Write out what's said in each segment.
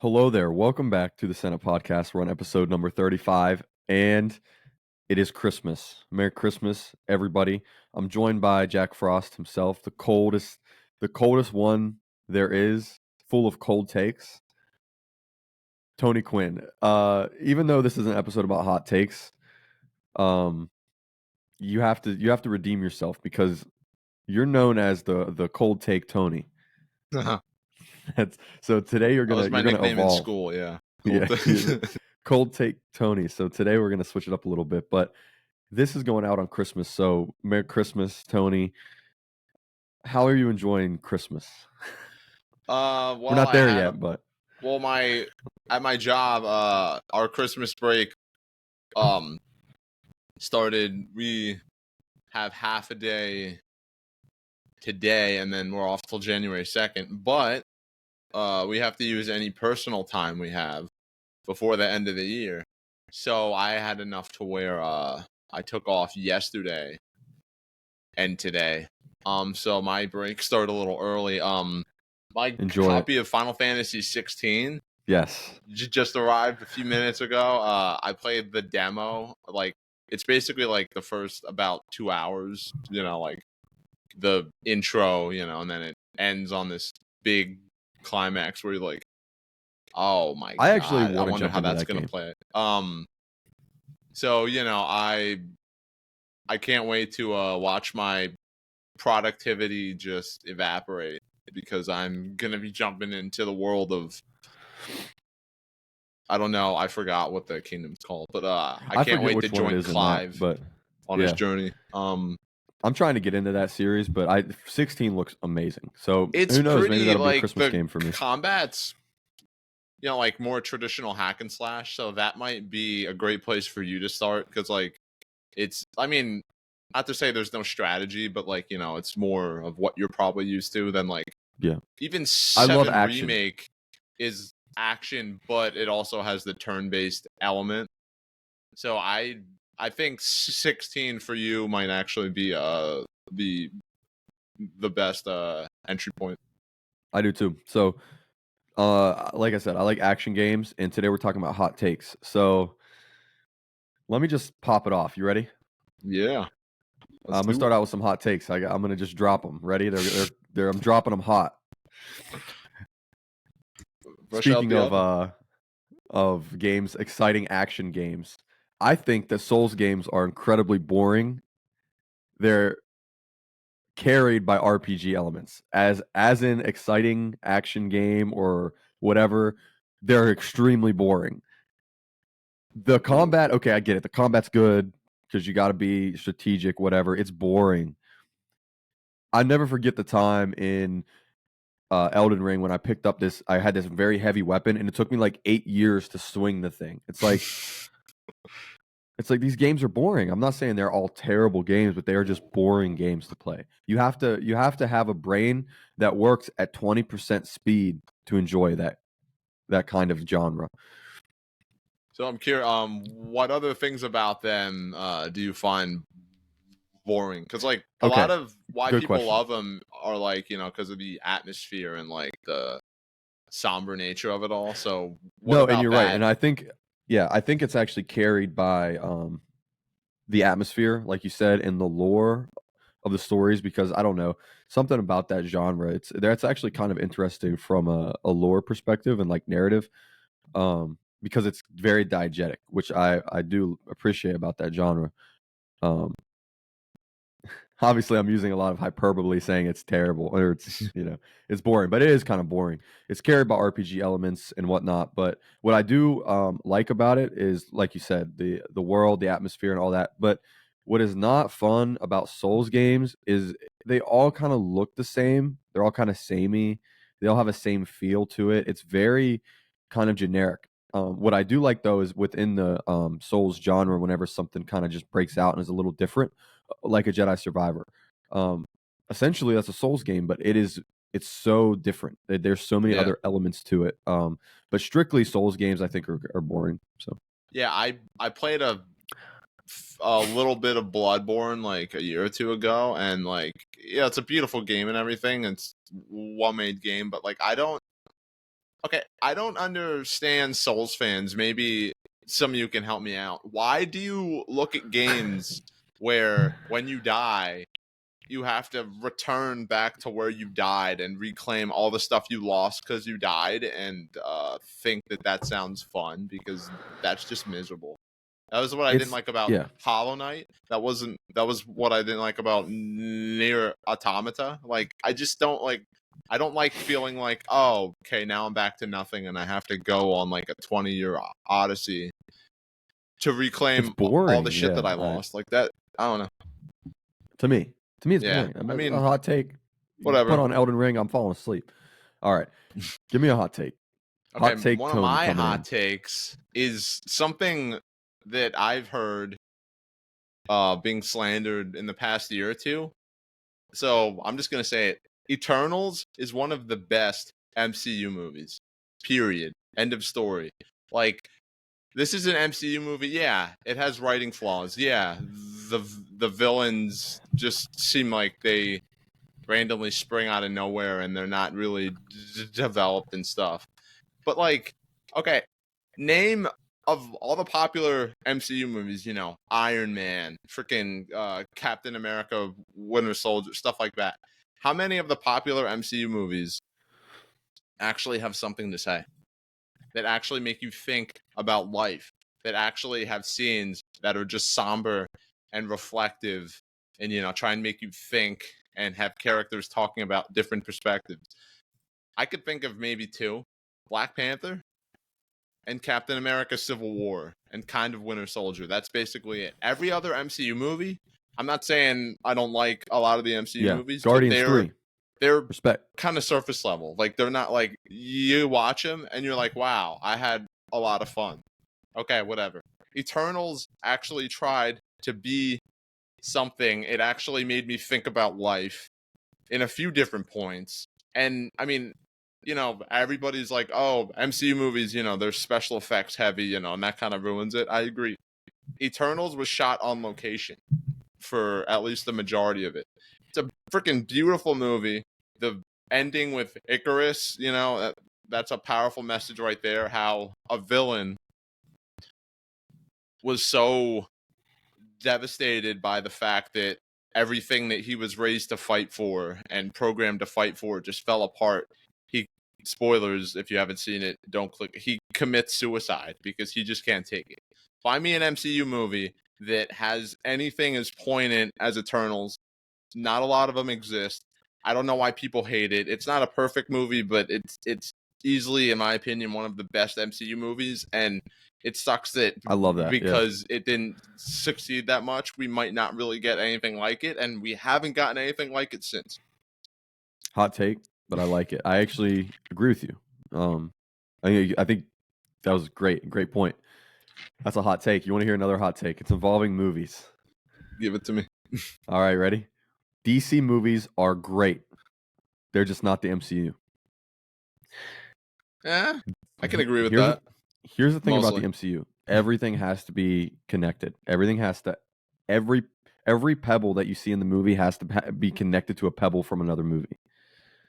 Hello there. Welcome back to the Senate Podcast. We're on episode number 35, and it is Christmas. Merry Christmas, everybody. I'm joined by Jack Frost himself, the coldest one there is, full of cold takes. Tony Quinn. Even though this is an episode about hot takes, um, you have to redeem yourself because you're known as the cold take Tony. That So today you're was my gonna nickname in evolve. school. Yeah. Yeah, cold take Tony. So today we're gonna switch it up a little bit, but this is going out on Christmas. So Merry Christmas, Tony. How are you enjoying Christmas? Well, We're not there yet, but at my job, our Christmas break started. We have half a day today, and then we're off till January 2nd. But we have to use any personal time we have before the end of the year. So I had enough to where I took off yesterday and today. So my break started a little early. My Enjoy copy of Final Fantasy 16 yes, just arrived a few minutes ago. I played the demo. Like, it's basically like the first about 2 hours, like the intro, and then it ends on this big climax where you're like, oh my I god, actually I want to wonder jump how into that's that gonna game. play. So I can't wait to watch my productivity just evaporate because I'm gonna be jumping into the world of, I don't know, I forgot what the kingdom's called, but I I can't forget wait to which one it join is in that, Clive but on his yeah, journey. I'm trying to get into that series, but 16 looks amazing. So It's who knows? Maybe pretty, that'll be a like, Christmas the game for me. combat's like more traditional hack and slash, so that might be a great place for you to start because like it's, I mean, not to say there's no strategy, but like, it's more of what you're probably used to than like, Yeah, even I love 7 action. Remake is action, but it also has the turn-based element. So I think 16 for you might actually be the best entry point. I do too. So like I said, I like action games, and today we're talking about hot takes. So let me just pop it off. You ready? Yeah. I'm gonna start out with some hot takes. I'm gonna just drop them. Ready? I'm dropping them hot. Speaking of games, exciting action games, I think that Souls games are incredibly boring. They're carried by RPG elements, as in exciting action game or whatever. They're extremely boring. The combat, okay, I get it. The combat's good because you got to be strategic. Whatever. It's boring. I never forget the time in Elden Ring when I picked up this. I had this very heavy weapon, and it took me like 8 years to swing the thing. It's like these games are boring. I'm not saying they're all terrible games, but they are just boring games to play. You have to have a brain that works at 20% speed to enjoy that kind of genre. So I'm curious, what other things about them do you find boring? Because like a Okay, lot of why good people question. love them are like, because of the atmosphere and like the somber nature of it all. So what No, and about you're right. that? And I think it's actually carried by the atmosphere, like you said, and the lore of the stories because I don't know, something about that genre. That's actually kind of interesting from a lore perspective and like narrative. Because it's very diegetic, which I do appreciate about that genre. Um, Obviously, I'm using a lot of hyperbole saying it's terrible or it's boring, but it is kind of boring. It's carried by RPG elements and whatnot. But what I do like about it is, like you said, the world, the atmosphere, and all that. But what is not fun about Souls games is they all kind of look the same. They're all kind of samey. They all have a same feel to it. It's very kind of generic. What I do like though is within the Souls genre, whenever something kind of just breaks out and is a little different, like a Jedi Survivor. Um, Essentially, that's a Souls game, but it's so different. There's so many Yeah. other elements to it. But strictly Souls games, I think are boring. So Yeah, I played a little bit of Bloodborne like a year or two ago, and like, yeah, it's a beautiful game and everything. It's a well-made game, but like Okay, I don't understand Souls fans. Maybe some of you can help me out. Why do you look at games where when you die, you have to return back to where you died and reclaim all the stuff you lost because you died, and think that that sounds fun? Because that's just miserable. That was what I didn't It's like about yeah. Hollow Knight. That was what I didn't like about Near Automata. Like, I just don't like. I don't like feeling like, oh, okay, now I'm back to nothing, and I have to go on like a 20-year odyssey to It's reclaim all the boring. shit that Yeah. I lost. Like that, I don't know. To me, it's Yeah, boring. I I mean, a mean, hot take. Put whatever. on Elden Ring. I'm falling asleep. All right, give me a hot take. Okay, Hot take one of Tony my coming hot in. takes is something that I've heard being slandered in the past year or two. So I'm just gonna say it. Eternals is one of the best MCU movies. Period. End of story. Like, this is an MCU movie. Yeah, it has writing flaws. Yeah, the villains just seem like they randomly spring out of nowhere and they're not really developed and stuff. But like, okay, name of all the popular MCU movies, Iron Man, freaking Captain America, Winter Soldier, stuff like that. How many of the popular MCU movies actually have something to say? That actually make you think about life? That actually have scenes that are just somber and reflective, and try and make you think and have characters talking about different perspectives? I could think of maybe two: Black Panther and Captain America Civil War and kind of Winter Soldier. That's basically it. Every other MCU movie, I'm not saying I don't like a lot of the MCU Yeah, movies, but Guardians they're 3. they're Respect. kind of surface level. Like, they're not like, you watch them and you're like, wow, I had a lot of fun. Okay, whatever. Eternals actually tried to be something. It actually made me think about life in a few different points. And I mean, everybody's like, oh, MCU movies, they're special effects heavy, and that kind of ruins it. I agree. Eternals was shot on location for at least the majority of it. It's a freaking beautiful movie. The ending with Icarus, that's a powerful message right there. How a villain was so devastated by the fact that everything that he was raised to fight for and programmed to fight for just fell apart. He, spoilers if you haven't seen it, don't click. He commits suicide because he just can't take it. Find me an MCU movie that has anything as poignant as Eternals. Not a lot of them exist. I don't know why people hate it. It's not a perfect movie, but it's easily, in my opinion, one of the best MCU movies. And it sucks that I love that. Yeah. because it didn't succeed that much, we might not really get anything like it, and we haven't gotten anything like it since. Hot take, but I like it. I actually agree with you. I think that was great. Great point. That's a hot take. You want to hear another hot take? It's involving movies. Give it to me. All right, ready? DC movies are great. They're just not the MCU. Yeah, I can agree with here's that. Here's the thing about the Mostly. MCU. Everything has to be connected. Everything has to every pebble that you see in the movie has to be connected to a pebble from another movie.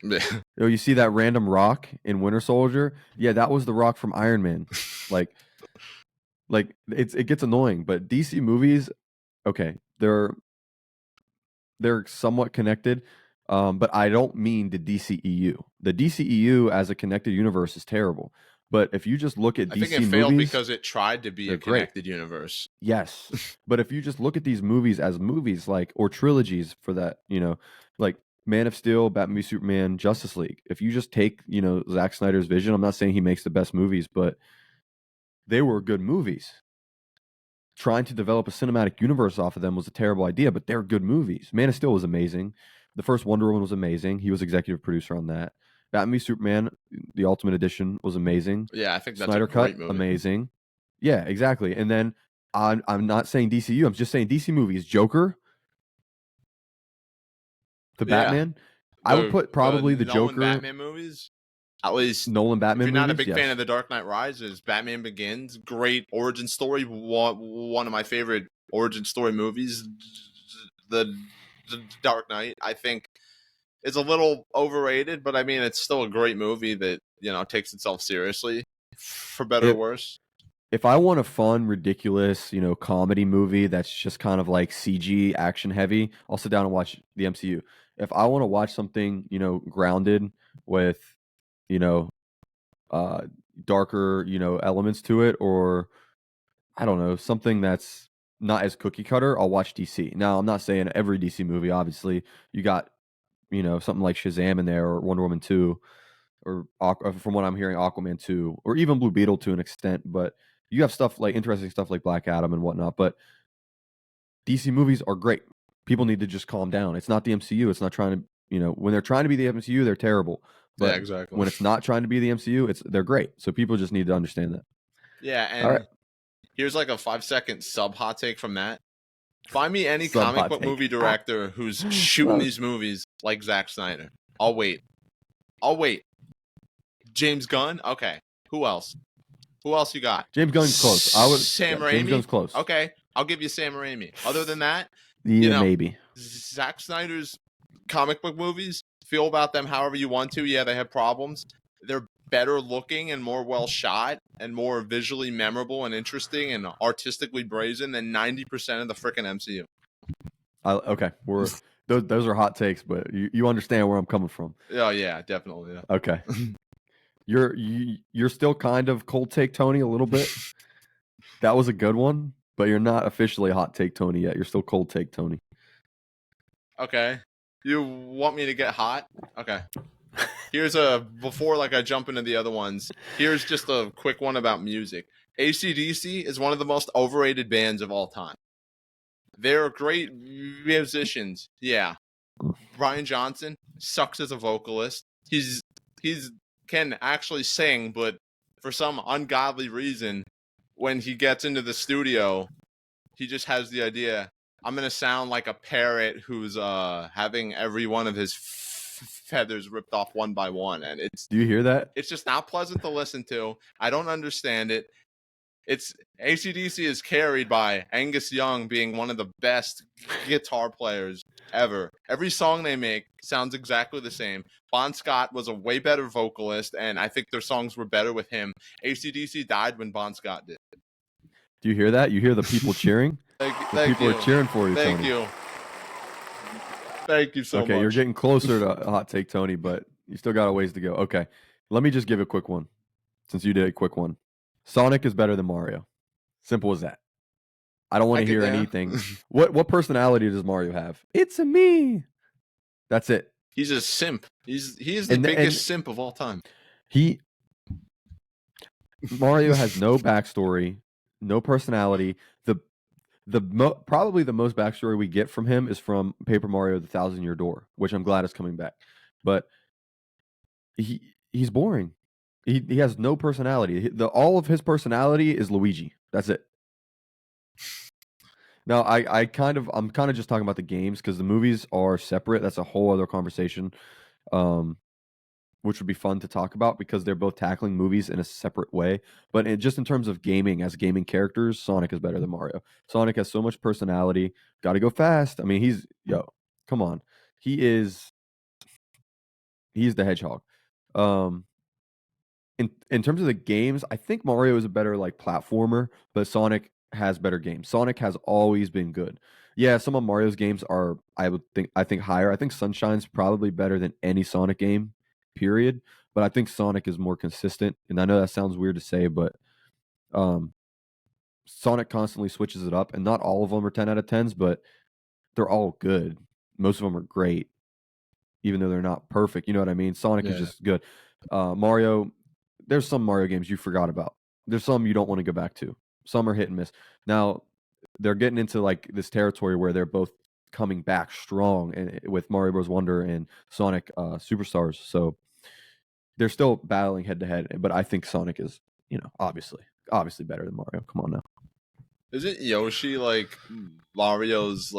You see that random rock in Winter Soldier? Yeah, that was the rock from Iron Man. like it gets annoying, but DC movies, okay, they're somewhat connected. But I don't mean the DCEU. The DCEU as a connected universe is terrible. But if you just look at I DC think it failed movies, because it tried to be they're a great. connected universe. Yes. But if you just look at these movies as movies, or trilogies for that, like Man of Steel, Batman v Superman, Justice League. If you just take, Zack Snyder's vision, I'm not saying he makes the best movies, but they were good movies. Trying to develop a cinematic universe off of them was a terrible idea, but they're good movies. Man of Steel was amazing. The first Wonder Woman was amazing. He was executive producer on that. Batman v Superman, the Ultimate Edition, was amazing. Yeah, I think that's Snyder a great Cut, movie. amazing. Yeah, exactly. And then I'm not saying DCU. I'm just saying DC movies. Joker, the Batman. I would put probably the Nolan Joker. Batman movies. At least Nolan Batman if you're not movies, a big fan of The Dark Knight Rises, Batman Begins, great origin story. One of my favorite origin story movies. The Dark Knight, I think, is a little overrated, but I mean, it's still a great movie that takes itself seriously, for better or If worse. if I want a fun, ridiculous, comedy movie that's just kind of like CG action heavy, I'll sit down and watch the MCU. If I want to watch something, grounded with, you know, uh, darker, elements to it, or I don't know, something that's not as cookie cutter, I'll watch DC. Now, I'm not saying every DC movie, obviously. You got, something like Shazam in there or Wonder Woman 2 or from what I'm hearing, Aquaman 2 or even Blue Beetle to an extent. But you have stuff like interesting stuff like Black Adam and whatnot. But DC movies are great. People need to just calm down. It's not the MCU. It's not trying to, when they're trying to be the MCU, they're terrible. Yeah, But exactly. when it's not trying to be the MCU, they're great. So people just need to understand that. Yeah, All right. and here's like a 5-second sub hot take from Matt. Find me any Sub comic hot book take. movie director who's shooting these movies like Zack Snyder. I'll wait. James Gunn? Okay. Who else? Who else you got? James Gunn's close. Sam Raimi? James Gunn's close. Okay. I'll give you Sam Raimi. Other than that, Yeah, maybe. Zack Snyder's comic book movies, feel about them however you want to. Yeah, they have problems. They're better looking and more well shot and more visually memorable and interesting and artistically brazen than 90% of the freaking MCU. Okay, those are hot takes, but you understand where I'm coming from. Oh yeah, definitely. Yeah. Okay, you're still kind of cold take Tony a little bit. That was a good one, but you're not officially hot take Tony yet. You're still cold take Tony. Okay, you want me to get hot? Okay. Here's before I jump into the other ones, here's just a quick one about music. AC/DC is one of the most overrated bands of all time. They're great musicians. Yeah. Brian Johnson sucks as a vocalist. He's can actually sing, but for some ungodly reason, when he gets into the studio, he just has the idea, I'm going to sound like a parrot who's having every one of his feathers ripped off one by one, and do you hear that? It's just not pleasant to listen to. I don't understand it. It's AC/DC is carried by Angus Young being one of the best guitar players ever. Every song they make sounds exactly the same. Bon Scott was a way better vocalist, and I think their songs were better with him. AC/DC died when Bon Scott did. Do you hear that? You hear the people cheering? People are cheering for you, Thank Tony. you. Thank you so much. Okay, you're getting closer to hot take Tony, but you still got a ways to go. Okay, let me just give a quick one, since you did a quick one. Sonic is better than Mario. Simple as that. I don't want to hear anything. What personality does Mario have? It's a me. That's it. He's a simp. He is the biggest simp of all time. Mario has no backstory, no personality. Probably the most backstory we get from him is from Paper Mario: The Thousand-Year Door, which I'm glad is coming back. But he's boring. He has no personality. All of his personality is Luigi. That's it. Now I'm kind of just talking about the games because the movies are separate. That's a whole other conversation, which would be fun to talk about because they're both tackling movies in a separate way. But just in terms of gaming, as gaming characters, Sonic is better than Mario. Sonic has so much personality. Got to go fast. I mean, come on, he's the hedgehog. In terms of the games, I think Mario is a better platformer, but Sonic has better games. Sonic has always been good. Yeah, some of Mario's games are I think higher. I think Sunshine's probably better than any Sonic game, period. But I think Sonic is more consistent. And I know that sounds weird to say, but Sonic constantly switches it up, and not all of them are 10 out of 10s, but they're all good. Most of them are great, even though they're not perfect. You know what I mean? Sonic is just good. Mario, there's some Mario games you forgot about. There's some you don't want to go back to. Some are hit and miss. Now, they're getting into this territory where they're both coming back strong and with Mario Bros. Wonder and Sonic Superstars. So they're still battling head to head, but I think Sonic is, obviously better than Mario. Come on now. Isn't Yoshi Mario's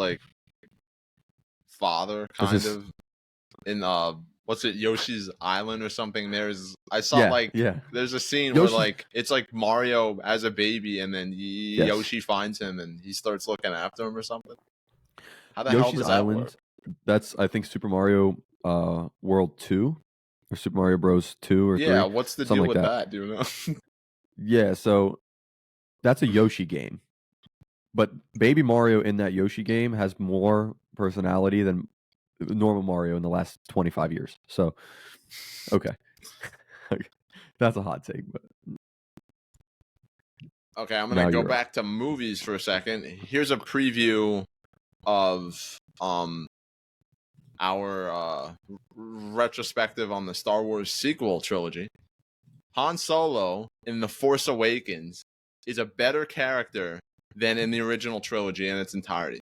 father kind of in what's it, Yoshi's Island or something? I saw there's a scene where it's Mario as a baby and then Yoshi finds him and he starts looking after him or something. How the hell does that work? That's I think Super Mario World 2 or Super Mario Bros. 2 or Yeah, 3, what's the something deal like with that. that? Do you know? Yeah, so that's a Yoshi game. But Baby Mario in that Yoshi game has more personality than normal Mario in the last 25 years. So, okay. That's a hot take, but Okay, I'm gonna now go you're up. back to movies for a second. Here's a preview of our retrospective on the Star Wars sequel trilogy. Han Solo in The Force Awakens is a better character than in the original trilogy in its entirety.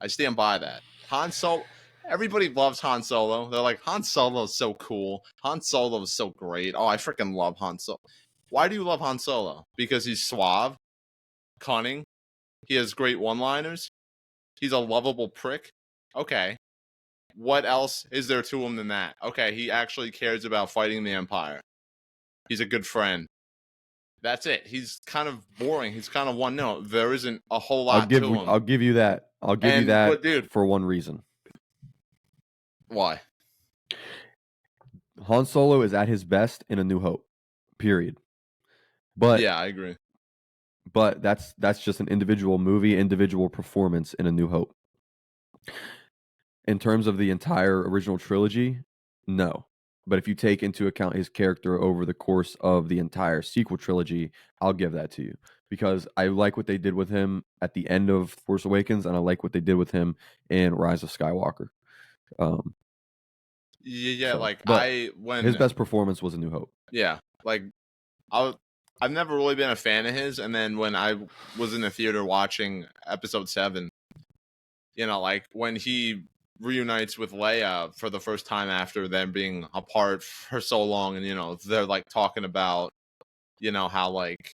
I stand by that. Han Solo. Everybody loves Han Solo. They're like, Han Solo is so cool. Han Solo is so great. Oh, I freaking love Han Solo. Why do you love Han Solo? Because he's suave, cunning. He has great one-liners. He's a lovable prick. Okay. What else is there to him than that? Okay, he actually cares about fighting the Empire. He's a good friend. That's it. He's kind of boring. He's kind of one note. There isn't a whole lot to him. I'll give you that. I'll give you But that dude, for one reason. why? Han Solo is at his best in A New Hope. Period. But Yeah, I agree. that's just an individual movie, individual performance in A New Hope. In terms of the entire original trilogy, no. But if you take into account his character over the course of the entire sequel trilogy, I'll give that to you. Because I like what they did with him at the end of Force Awakens, and I like what they did with him in Rise of Skywalker. Um, Yeah, so, like but his when best performance was A New Hope. yeah, like I've never really been a fan of his, and then when I was in the theater watching Episode 7, like when he reunites with Leia for the first time after them being apart for so long, and they're like talking about how like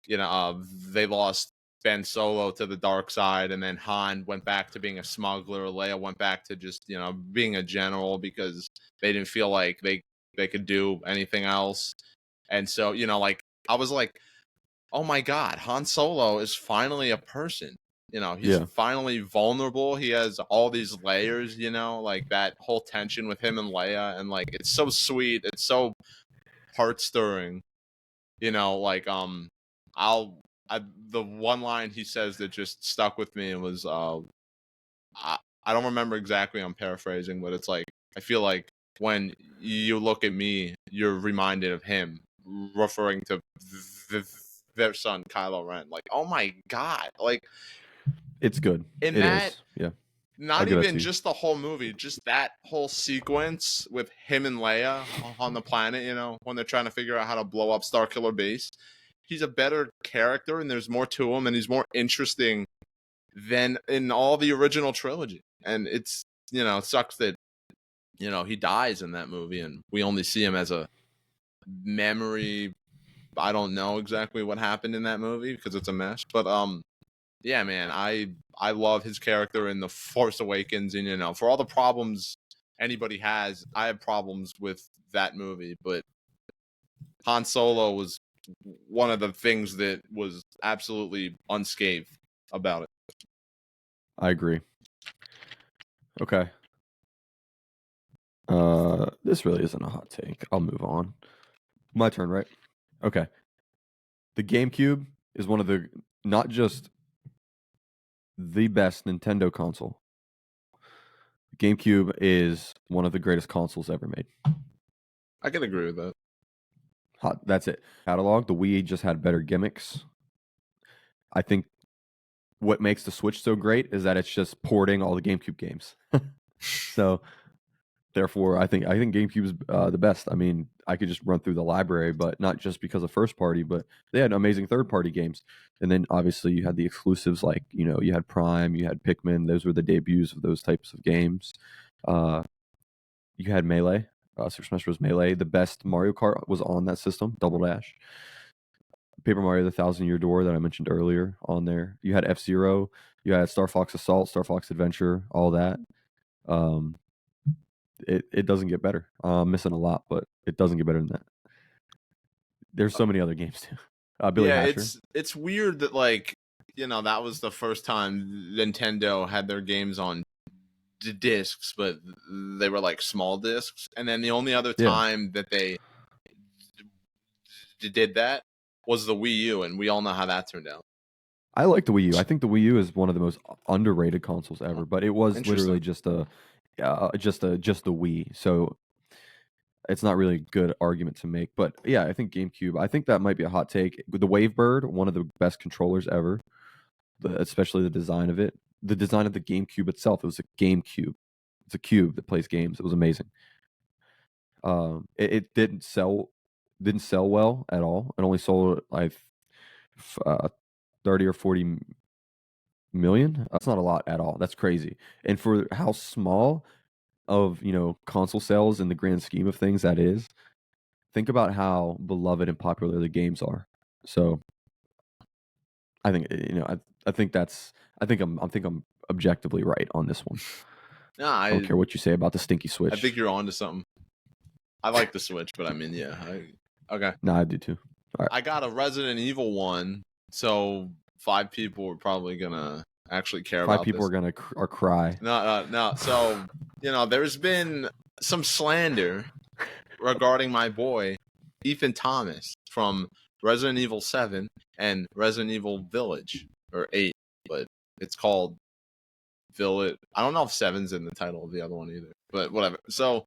they lost Ben Solo to the dark side, and then Han went back to being a smuggler. Leia went back to just being a general because they didn't feel like they could do anything else. And so like I was like, oh my god, Han Solo is finally a person. He's Yeah, finally vulnerable. He has all these layers. Like that whole tension with him and Leia, and like it's so sweet. It's so heart stirring. Like the one line he says that just stuck with me was I don't remember exactly, I'm paraphrasing, but it's like I feel like when you look at me you're reminded of him, referring to their son Kylo Ren. Like, oh my god, like it's good. in It that, is. Yeah, I'll not give that even to you. just the whole movie, just that whole sequence with him and Leia on the planet, when they're trying to figure out how to blow up Starkiller Base. He's a better character, and there's more to him, and he's more interesting than in all the original trilogy. And it's, it sucks that, he dies in that movie, and we only see him as a memory. I don't know exactly what happened in that movie because it's a mess. But yeah, man, I love his character in The Force Awakens, and for all the problems anybody has, I have problems with that movie, but Han Solo was one of the things that was absolutely unscathed about it. I agree. Okay. This really isn't a hot take. I'll move on. My turn, right? Okay. The GameCube is one of the not just the best Nintendo console. GameCube is one of the greatest consoles ever made. I can agree with that. Hot. That's it. Catalog. The Wii just had better gimmicks. I think what makes the Switch so great is that it's just porting all the GameCube games. So therefore, I think GameCube's the best. I mean, I could just run through the library, but not just because of first party, but they had amazing third party games. And then obviously you had the exclusives like you had Prime, you had Pikmin. Those were the debuts of those types of games. You had Melee, Super Smash Bros. Melee. The best Mario Kart was on that system, Double Dash. Paper Mario: The Thousand Year Door that I mentioned earlier on there. You had F-Zero. You had Star Fox Assault, Star Fox Adventure, all that. Um, it doesn't get better. I'm missing a lot, but it doesn't get better than that. There's so many other games too. Billy Yeah, Hatcher. it's weird that like that was the first time Nintendo had their games on discs, but they were like small discs. And then the only other Yeah. time that they did that was the Wii U, and we all know how that turned out. I like the Wii U. I think the Wii U is one of the most underrated consoles ever, but it was literally Interesting. just the Wii. So it's not really a good argument to make. But yeah, I think GameCube. I think that might be a hot take. The Wavebird, one of the best controllers ever. Especially the design of it. The design of the GameCube itself. It was a GameCube. It's a cube that plays games. It was amazing. It didn't sell well at all. It only sold like 30 or 40 million. That's not a lot at all. That's crazy. And for how small of, console sales in the grand scheme of things that is, think about how beloved and popular the games are. So I think, I think I'm objectively right on this one. No, I don't care what you say about the stinky Switch. I think you're onto something. I like the Switch, but I mean, yeah. Okay. No, I do too. All right. I got a Resident Evil one, so 5 people are probably gonna actually care about 5 people this. are gonna cry. No. So there's been some slander regarding my boy Ethan Thomas from Resident Evil 7 and Resident Evil Village, or 8, but it's called Village. I don't know if 7's in the title of the other one either, but whatever. So,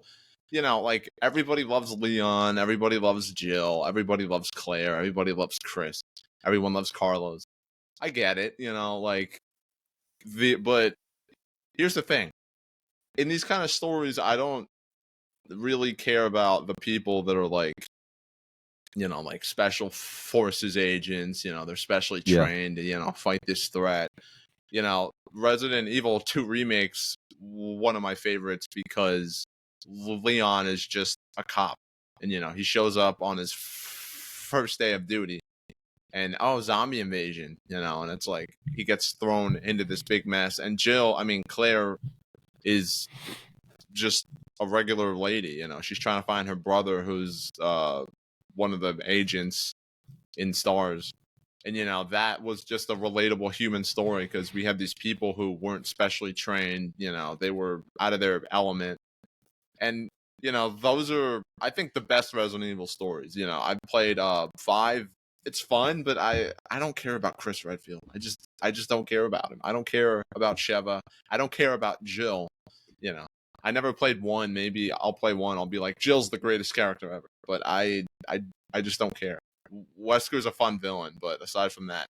like, everybody loves Leon, everybody loves Jill, everybody loves Claire, everybody loves Chris, everyone loves Carlos. I get it, but here's the thing. In these kind of stories, I don't really care about the people that are like special forces agents, they're specially trained to, fight this threat. Resident Evil 2 Remake's one of my favorites because Leon is just a cop. And, he shows up on his first day of duty and, zombie invasion, and it's like he gets thrown into this big mess. And Claire is just a regular lady, she's trying to find her brother who's one of the agents in STARS. And, that was just a relatable human story because we have these people who weren't specially trained, they were out of their element. And, those are, I think, the best Resident Evil stories. I've played 5. It's fun, but I don't care about Chris Redfield. I just don't care about him. I don't care about Sheva. I don't care about Jill. I never played 1. Maybe I'll play 1. I'll be like, Jill's the greatest character ever. But I just don't care. Wesker's a fun villain, but aside from that,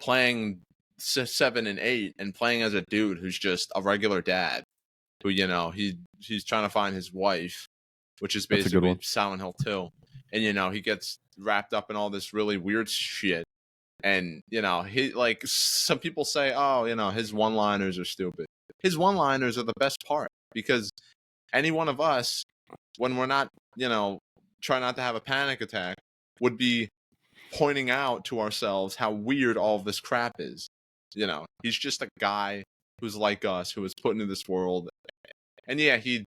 playing 7 and 8 and playing as a dude who's just a regular dad, who he's trying to find his wife, which is basically Silent Hill 2, and he gets wrapped up in all this really weird shit, and he, like, some people say, his one-liners are stupid. His one-liners are the best part because any one of us, when we're not, try not to have a panic attack, would be pointing out to ourselves how weird all of this crap is. He's just a guy who's like us, who was put into this world. And yeah, he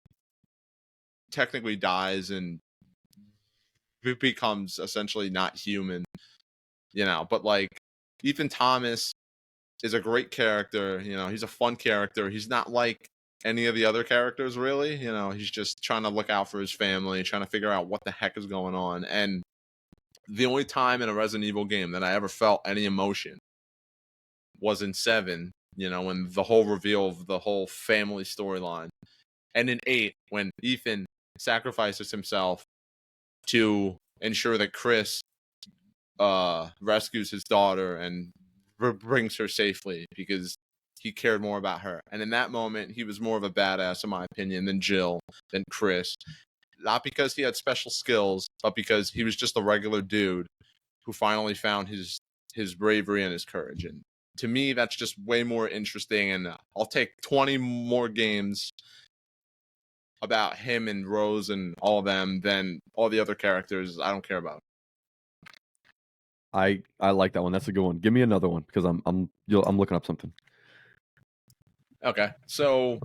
technically dies and becomes essentially not human, but like Ethan Thomas is a great character. He's a fun character. He's not like any of the other characters, really. He's just trying to look out for his family, trying to figure out what the heck is going on. And the only time in a Resident Evil game that I ever felt any emotion was in 7, when the whole reveal of the whole family storyline. And in 8, when Ethan sacrifices himself to ensure that Chris rescues his daughter and brings her safely because he cared more about her. And in that moment, he was more of a badass, in my opinion, than Jill, than Chris. Not because he had special skills, but because he was just a regular dude who finally found his bravery and his courage. And to me, that's just way more interesting. And I'll take 20 more games about him and Rose and all of them than all the other characters I don't care about. I like that one. That's a good one. Give me another one because I'm looking up something. Okay, so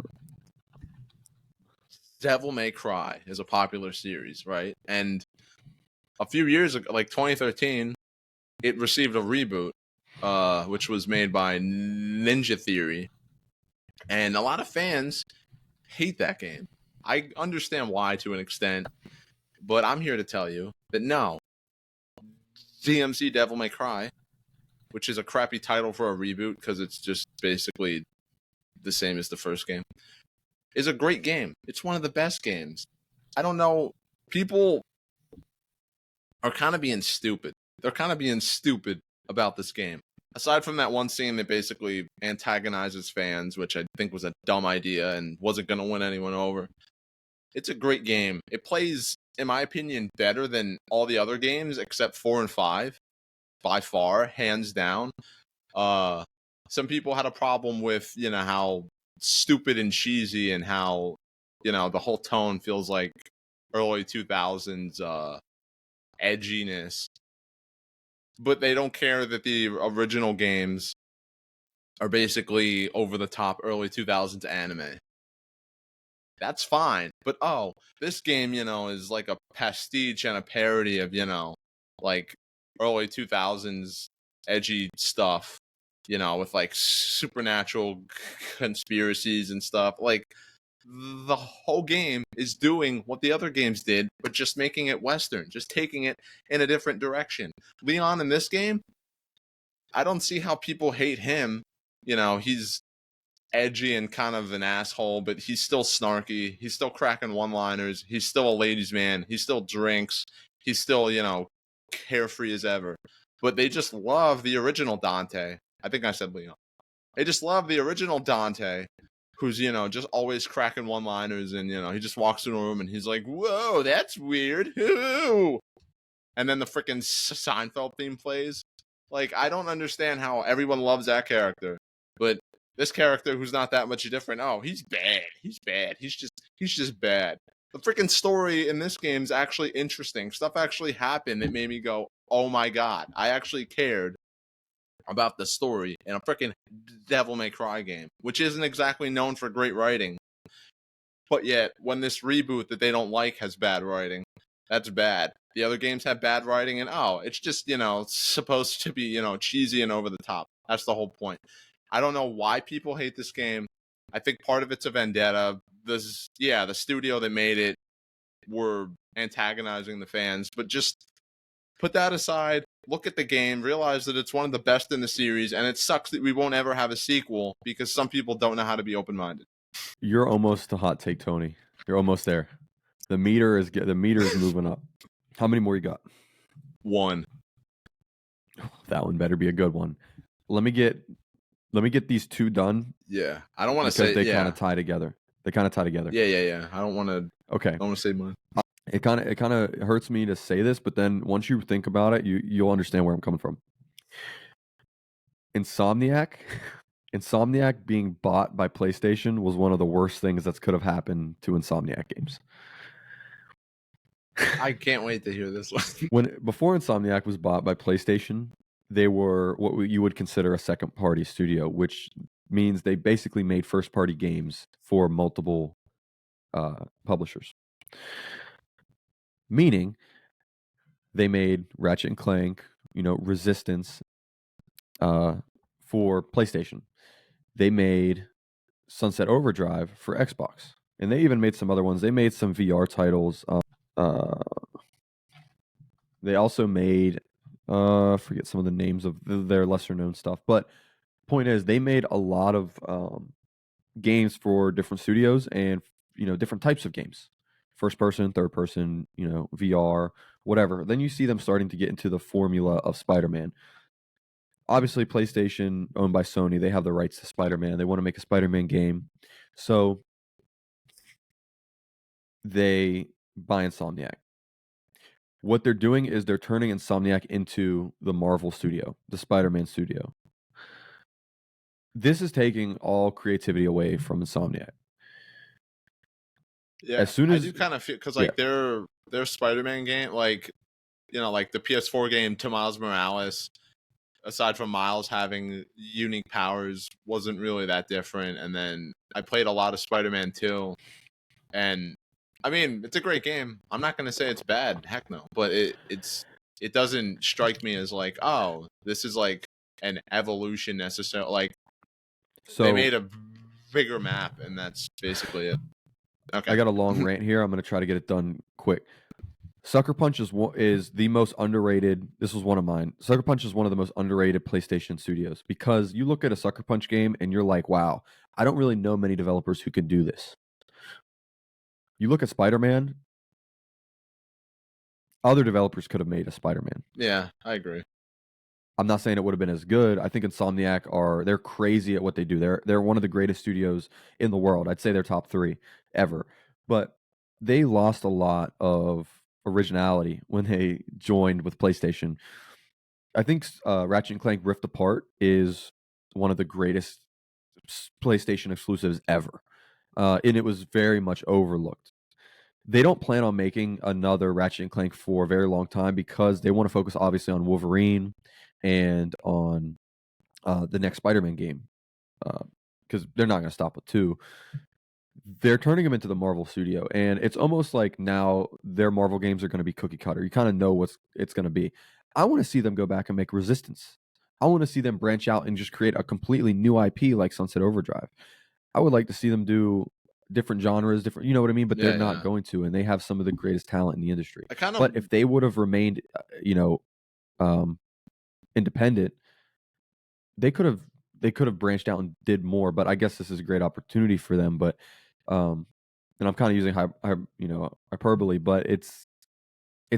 Devil May Cry is a popular series, right? And a few years ago, like 2013, it received a reboot, which was made by Ninja Theory. And a lot of fans hate that game. I understand why to an extent, but I'm here to tell you that no, DMC Devil May Cry, which is a crappy title for a reboot because it's just basically the same as the first game, is a great game. It's one of the best games. I don't know. People are kind of being stupid. They're kind of being stupid about this game. Aside from that one scene that basically antagonizes fans, which I think was a dumb idea and wasn't going to win anyone over, it's a great game. It plays, in my opinion, better than all the other games except 4 and 5, by far, hands down. Some people had a problem with, how stupid and cheesy and how, the whole tone feels like early 2000s edginess. But they don't care that the original games are basically over the top early 2000s anime. That's fine. But this game, is like a pastiche and a parody of, like early 2000s edgy stuff, with like supernatural conspiracies and stuff. Like the whole game is doing what the other games did, but just making it Western, just taking it in a different direction. Leon in this game, I don't see how people hate him. He's edgy and kind of an asshole, but he's still snarky. He's still cracking one-liners. He's still a ladies' man. He still drinks. He's still, carefree as ever. But they just love the original Dante. I think I said Leon. They just love the original Dante, who's, just always cracking one-liners, and, he just walks in a room and he's like, whoa, that's weird. Ooh. And then the freaking Seinfeld theme plays. Like, I don't understand how everyone loves that character, but this character who's not that much different, he's bad. He's bad. He's just bad. The freaking story in this game is actually interesting. Stuff actually happened that made me go, oh my god, I actually cared about the story in a freaking Devil May Cry game, which isn't exactly known for great writing. But yet, when this reboot that they don't like has bad writing, that's bad. The other games have bad writing, and it's just, supposed to be, cheesy and over the top. That's the whole point. I don't know why people hate this game. I think part of it's a vendetta. The studio that made it were antagonizing the fans, but just put that aside, look at the game, realize that it's one of the best in the series, and it sucks that we won't ever have a sequel because some people don't know how to be open-minded. You're almost a hot take, Tony. You're almost there. The meter is moving up. How many more you got? 1. That one better be a good one. Let me get these 2 done. Yeah, I don't want to say because they kind of tie together. Yeah. I don't want to. Okay. I don't want to say mine. It kind of hurts me to say this, but then once you think about it, you'll understand where I'm coming from. Insomniac being bought by PlayStation was one of the worst things that could have happened to Insomniac games. I can't wait to hear this one. Before Insomniac was bought by PlayStation, they were what you would consider a second-party studio, which means they basically made first-party games for multiple publishers. Meaning, they made Ratchet and Clank, Resistance, for PlayStation. They made Sunset Overdrive for Xbox, and they even made some other ones. They made some VR titles. They also made, forget some of the names of their lesser known stuff, but point is they made a lot of games for different studios and different types of games, first person, third person, VR, whatever. Then you see them starting to get into the formula of Spider-Man. Obviously, PlayStation, owned by Sony, they have the rights to Spider-Man. They want to make a Spider-Man game, so they buy Insomniac. What they're doing is they're turning Insomniac into the Marvel studio, the Spider-Man studio. This is taking all creativity away from Insomniac. Yeah, as soon as I do kind of feel because their Spider-Man game, like like the PS4 game Miles Morales, aside from Miles having unique powers, wasn't really that different. And then I played a lot of Spider-Man 2, and I mean, it's a great game. I'm not going to say it's bad. Heck no. But it doesn't strike me as like, oh, this is like an evolution necessarily. Like, so they made a bigger map, and that's basically it. Okay. I got a long rant here. I'm going to try to get it done quick. Sucker Punch is the most underrated. This was one of mine. Sucker Punch is one of the most underrated PlayStation studios because you look at a Sucker Punch game and you're like, wow, I don't really know many developers who can do this. You look at Spider-Man, other developers could have made a Spider-Man. Yeah, I agree. I'm not saying it would have been as good. I think Insomniac they're crazy at what they do. They're one of the greatest studios in the world. I'd say they're top 3 ever. But they lost a lot of originality when they joined with PlayStation. I think Ratchet and Clank Rift Apart is one of the greatest PlayStation exclusives ever. And it was very much overlooked. They don't plan on making another Ratchet and Clank for a very long time because they want to focus obviously on Wolverine and on the next Spider-Man game because they're not going to stop with 2. They're turning them into the Marvel studio, and it's almost like now their Marvel games are going to be cookie cutter. You kind of know what it's going to be. I want to see them go back and make Resistance. I want to see them branch out and just create a completely new IP like Sunset Overdrive. I would like to see them do different genres, different, you know what I mean? But they're not going to, and they have some of the greatest talent in the industry. But if they would have remained, independent, they could have branched out and did more. But I guess this is a great opportunity for them. But and I'm kind of using hyperbole, but it's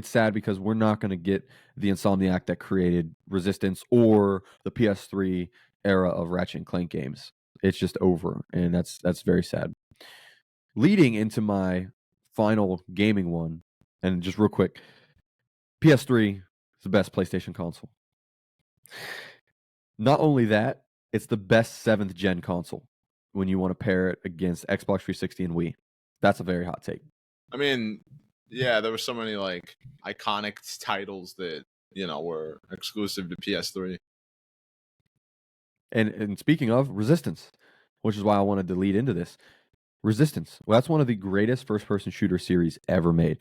sad because we're not going to get the Insomniac that created Resistance or the PS3 era of Ratchet and Clank games. It's just over, and that's very sad. Leading into my final gaming one, and just real quick, PS3 is the best PlayStation console. Not only that, it's the best 7th gen console when you want to pair it against Xbox 360 and Wii. That's a very hot take. I mean, yeah, there were so many like iconic titles that were exclusive to PS3. And speaking of Resistance, which is why I wanted to lead into this. Resistance. Well, that's one of the greatest first-person shooter series ever made.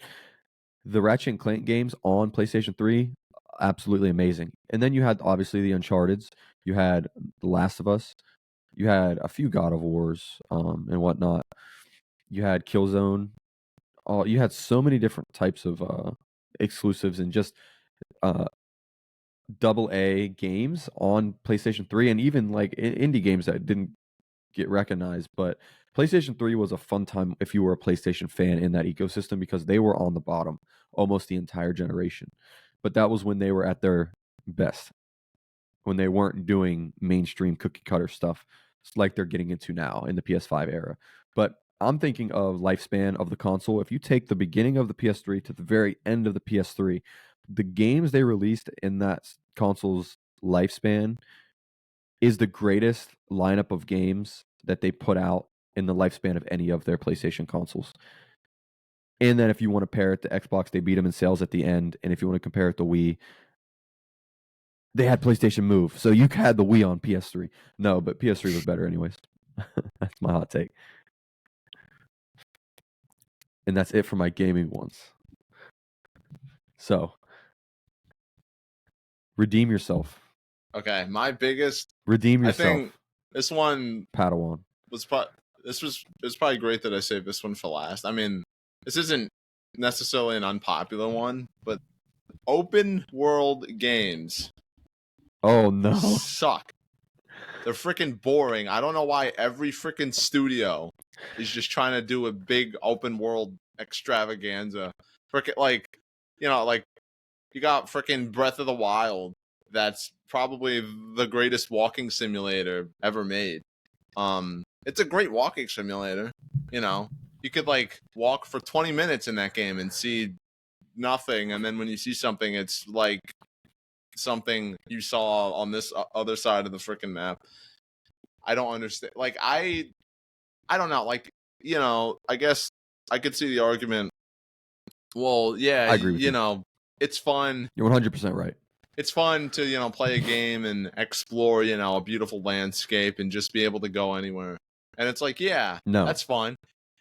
The Ratchet and Clank games on PlayStation 3, absolutely amazing. And then you had obviously the Uncharted's, you had The Last of Us, you had a few God of Wars and whatnot. You had Killzone. You had so many different types of exclusives and just AA games on PlayStation 3, and even like indie games that didn't get recognized. But PlayStation 3 was a fun time if you were a PlayStation fan in that ecosystem because they were on the bottom almost the entire generation. But that was when they were at their best, when they weren't doing mainstream cookie cutter stuff like they're getting into now in the PS5 era. But I'm thinking of lifespan of the console. If you take the beginning of the PS3 to the very end of the PS3, the games they released in that console's lifespan is the greatest lineup of games that they put out in the lifespan of any of their PlayStation consoles. And then if you want to pair it to Xbox, they beat them in sales at the end. And if you want to compare it to Wii, they had PlayStation Move. So you had the Wii on PS3. No, but PS3 was better anyways. That's my hot take. And that's it for my gaming ones. So, redeem yourself. Okay, my biggest. Redeem yourself. I think this one, Padawan, was probably great that I saved this one for last. I mean, this isn't necessarily an unpopular one, but open world games. Oh no, suck. They're freaking boring. I don't know why every freaking studio is just trying to do a big open world extravaganza. Freaking like you got freaking Breath of the Wild. That's probably the greatest walking simulator ever made. It's a great walking simulator. You could like walk for 20 minutes in that game and see nothing, and then when you see something, it's like something you saw on this other side of the freaking map. I don't understand. Like I don't know. Like I guess I could see the argument. Well, yeah, I agree with you. It's fun. You're 100% right. It's fun to play a game and explore a beautiful landscape and just be able to go anywhere. And it's like, yeah, no, that's fun.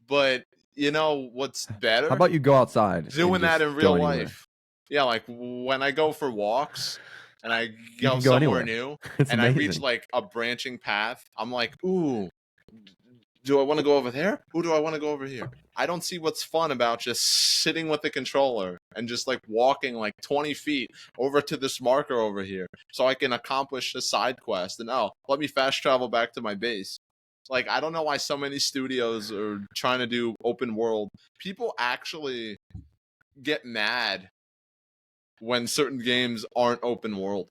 But what's better? How about you go outside? Doing that in real life. Yeah, like when I go for walks and I go somewhere new and amazing. I reach like a branching path, I'm like, ooh, do I want to go over there? Who do I want to go over here? I don't see what's fun about just sitting with the controller and just like walking like 20 feet over to this marker over here so I can accomplish a side quest. And let me fast travel back to my base. Like, I don't know why so many studios are trying to do open world. People actually get mad when certain games aren't open world.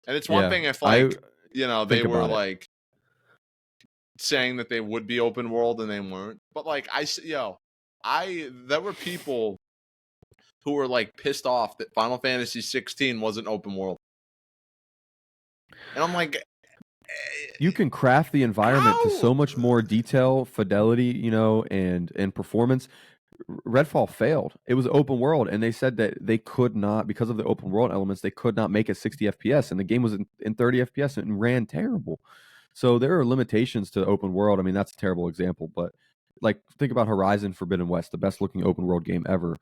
And it's one thing if like, they were like saying that they would be open world and they weren't. But like there were people who were like pissed off that Final Fantasy 16 wasn't open world. And I'm like, you can craft the environment to so much more detail, fidelity, and performance. Redfall failed. It was open world, and they said that they could not, because of the open world elements, they could not make it 60 FPS, and the game was in 30 FPS and ran terrible. So there are limitations to open world. I mean, that's a terrible example, but like think about Horizon Forbidden West, the best looking open world game ever.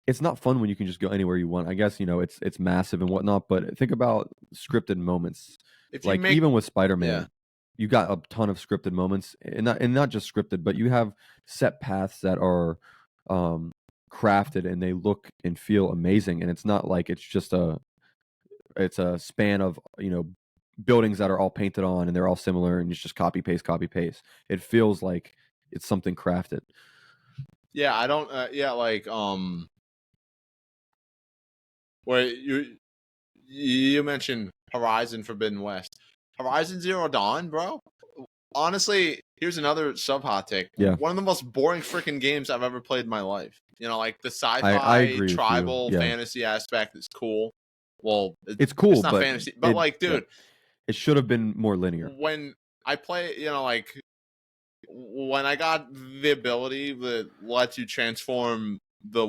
It's not fun when you can just go anywhere you want. I guess it's massive and whatnot, but think about scripted moments. Even with Spider-Man, you got a ton of scripted moments, and not just scripted, but you have set paths that are crafted and they look and feel amazing. And it's not like it's just it's a span of buildings that are all painted on and they're all similar and it's just copy paste. It feels like it's something crafted. Yeah, I don't. Where you mentioned Horizon Forbidden West, Horizon Zero Dawn, bro. Honestly, here's another sub hot take. Yeah. One of the most boring freaking games I've ever played in my life. Like the sci-fi tribal fantasy aspect is cool. Well, it's cool. It's not fantasy, but dude, it should have been more linear. When I play, when I got the ability that lets you transform the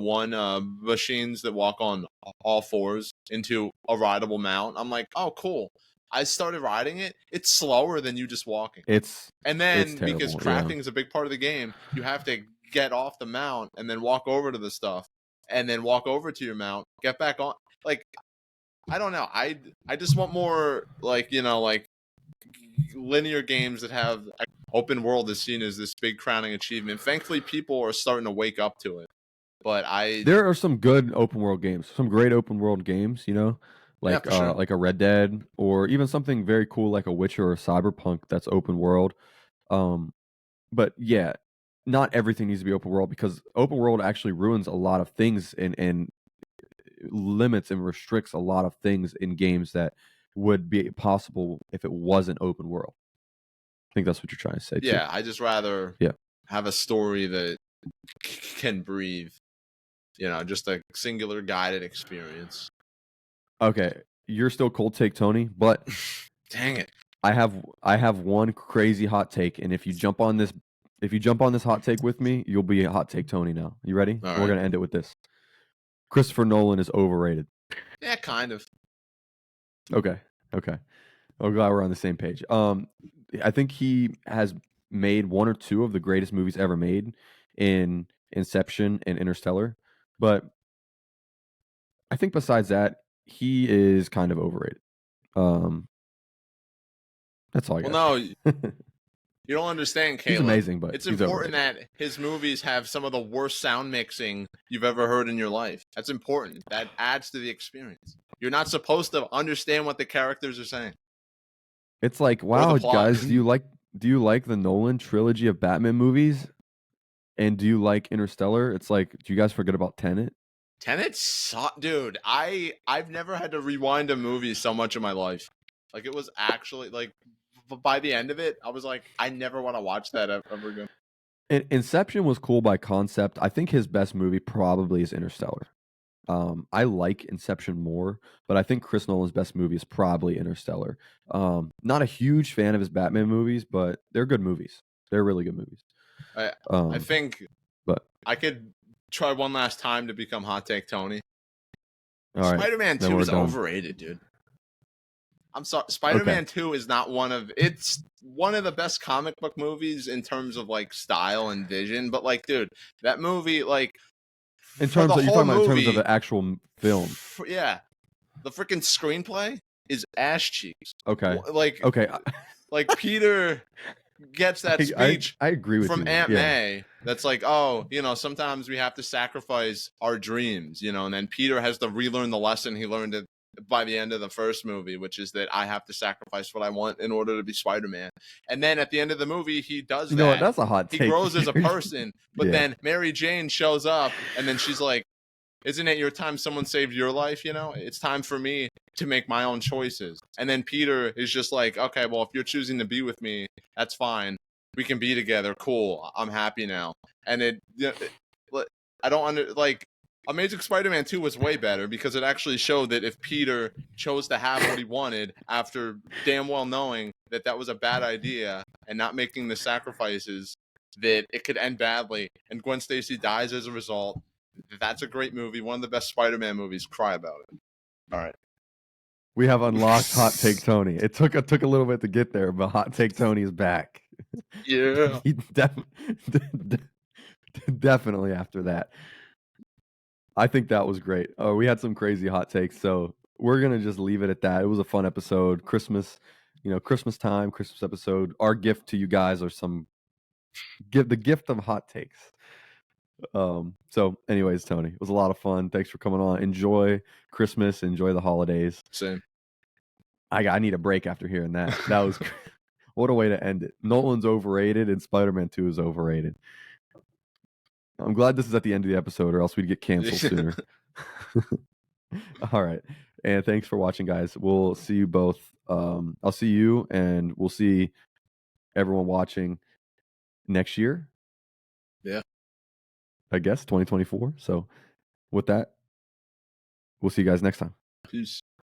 machines that walk on all fours into a rideable mount, I'm like, oh, cool. I started riding it. It's slower than you just walking. Because crafting is a big part of the game, you have to get off the mount and then walk over to the stuff and then walk over to your mount, get back on. Like, I don't know. I just want more linear games that have open world is seen as this big crowning achievement. Thankfully, people are starting to wake up to it. But there are some good open world games, some great open world games, like a Red Dead, or even something very cool like a Witcher or a Cyberpunk that's open world. But yeah, not everything needs to be open world, because open world actually ruins a lot of things and limits and restricts a lot of things in games that would be possible if it wasn't open world. I think that's what you're trying to say. Yeah, I just rather have a story that can breathe. Just a singular guided experience. Okay, you're still Cold Take Tony, but dang it, I have one crazy hot take, and if you jump on this hot take with me, you'll be a Hot Take Tony now. You ready? All We're gonna end it with this. Christopher Nolan is overrated. Yeah, kind of. Okay. I'm glad we're on the same page. I think he has made one or two of the greatest movies ever made in Inception and Interstellar, but I think besides that, he is kind of overrated. That's all I got. Well, no, you don't understand, Caleb. He's amazing, but it's important that his movies have some of the worst sound mixing you've ever heard in your life. That's important. That adds to the experience. You're not supposed to understand what the characters are saying. It's like, wow, guys, do you like the Nolan trilogy of Batman movies? And do you like Interstellar? It's like, do you guys forget about Tenet? Tenet, dude, I've never had to rewind a movie so much in my life. Like, it was actually like, by the end of it, I was like, I never want to watch that ever again. Inception was cool by concept. I think his best movie probably is Interstellar. I like Inception more, but I think Chris Nolan's best movie is probably Interstellar. Not a huge fan of his Batman movies, but they're good movies. They're really good movies. I think, but I could try one last time to become Hot Take Tony. Spider-Man 2 is overrated, dude. I'm sorry. Spider-Man 2 is not it's one of the best comic book movies in terms of like style and vision. But like, dude, that movie, like, in terms of the actual film, the freaking screenplay is ass cheeks. Okay. Like Peter gets that speech I agree with from you. Aunt Yeah. May that's like, oh, sometimes we have to sacrifice our dreams, and then Peter has to relearn the lesson he learned by the end of the first movie, which is that I have to sacrifice what I want in order to be Spider-Man. And then at the end of the movie, he does You know what? that. That's a hot He take. grows as a person, but Yeah. then Mary Jane shows up, and then she's like, isn't it your time someone saved your life? It's time for me to make my own choices. And then Peter is just like, okay, well, if you're choosing to be with me, that's fine. We can be together. Cool. I'm happy now. And I don't Amazing Spider-Man 2 was way better because it actually showed that if Peter chose to have what he wanted after damn well knowing that that was a bad idea and not making the sacrifices, that it could end badly. And Gwen Stacy dies as a result. That's a great movie. One of the best Spider-Man movies. Cry about it. All right. We have unlocked Hot Take Tony. It took a little bit to get there, but Hot Take Tony is back. Yeah. He definitely after that. I think that was great. We had some crazy hot takes, so we're gonna just leave it at that. It was a fun episode. Christmas, Christmas time, Christmas episode. Our gift to you guys are the gift of hot takes. So anyways, Tony, it was a lot of fun. Thanks for coming on. Enjoy Christmas, enjoy the holidays. Same. I need a break after hearing that. That was what a way to end it. Nolan's overrated and Spider-Man 2 is overrated. I'm glad this is at the end of the episode, or else we'd get canceled sooner. All right. And thanks for watching, guys. We'll see you both. I'll see you, and we'll see everyone watching next year. Yeah. I guess 2024. So with that, we'll see you guys next time. Peace.